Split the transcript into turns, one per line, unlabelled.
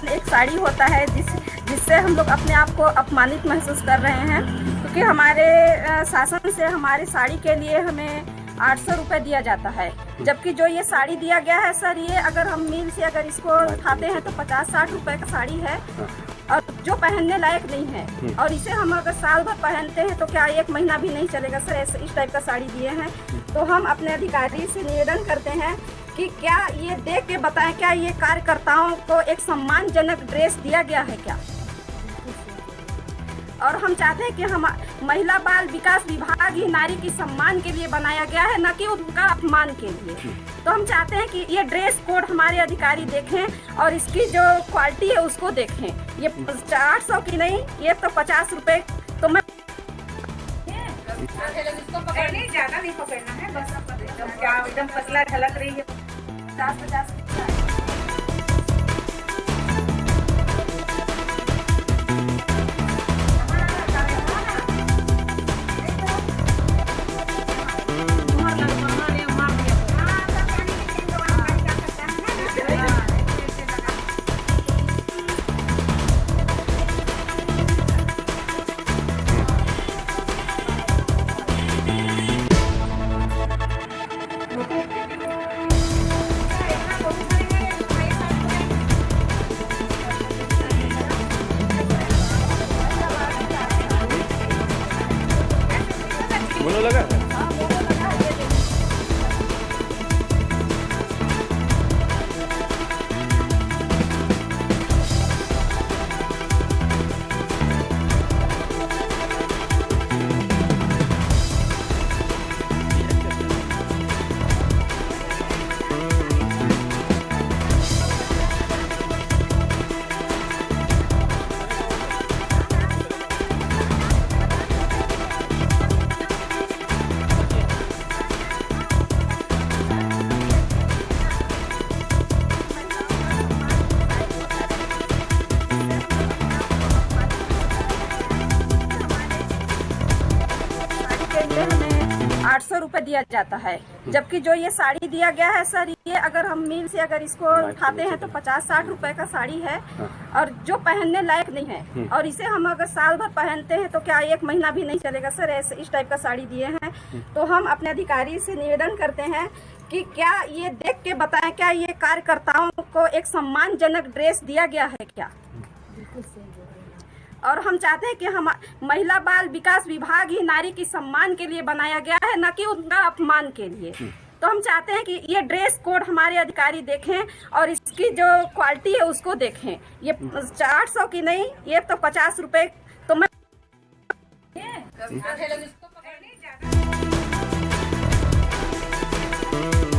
एक साड़ी होता है जिससे हम लोग अपने आप को अपमानित महसूस कर रहे हैं, क्योंकि हमारे शासन से हमारी साड़ी के लिए हमें 800 रुपये दिया जाता है, जबकि जो ये साड़ी दिया गया है सर, ये अगर हम मिल से अगर इसको उठाते हैं तो 50-60 रुपये का साड़ी है और जो पहनने लायक नहीं है। और इसे हम अगर साल भर पहनते हैं तो क्या 1 महीना भी नहीं चलेगा सर, ऐसे इस टाइप का साड़ी दिए हैं। तो हम अपने अधिकारी से निवेदन करते हैं कि क्या ये देख के बताएं, क्या ये कार्यकर्ताओं को एक सम्मानजनक ड्रेस दिया गया है क्या? और हम चाहते हैं कि हम महिला बाल विकास विभाग ही नारी की सम्मान के लिए बनाया गया है, न कि उनका अपमान के लिए। तो हम चाहते हैं कि ये ड्रेस कोड हमारे अधिकारी देखें और इसकी जो क्वालिटी है उसको देखें। ये 800 की नहीं, ये तो 50 रुपए। तो मैं
नहीं, ज्यादा नहीं पकड़ना है, बस एकदम पतला झलक रही है।
50
मोनो लगा है? हमें 800 रुपये दिया जाता है, जबकि जो ये साड़ी दिया गया है सर, ये अगर हम मिल से अगर इसको उठाते हैं तो 50-60 रुपये का साड़ी है और जो पहनने लायक नहीं है। और इसे हम अगर साल भर पहनते हैं तो क्या 1 महीना भी नहीं चलेगा सर, ऐसे इस टाइप का साड़ी दिए हैं। तो हम अपने अधिकारी से निवेदन करते हैं कि क्या ये देख के बताएं, क्या ये कार्यकर्ताओं को एक सम्मानजनक ड्रेस दिया गया है क्या? और हम चाहते हैं कि हम महिला बाल विकास विभाग ही नारी की सम्मान के लिए बनाया गया है, न कि उनका अपमान के लिए। तो हम चाहते हैं कि ये दरेस कोड हमारे अधिकारी देखें और इसकी जो क्वालिटी है उसको देखें। ये 800 की नहीं, ये तो 50 रुपये। तो मैं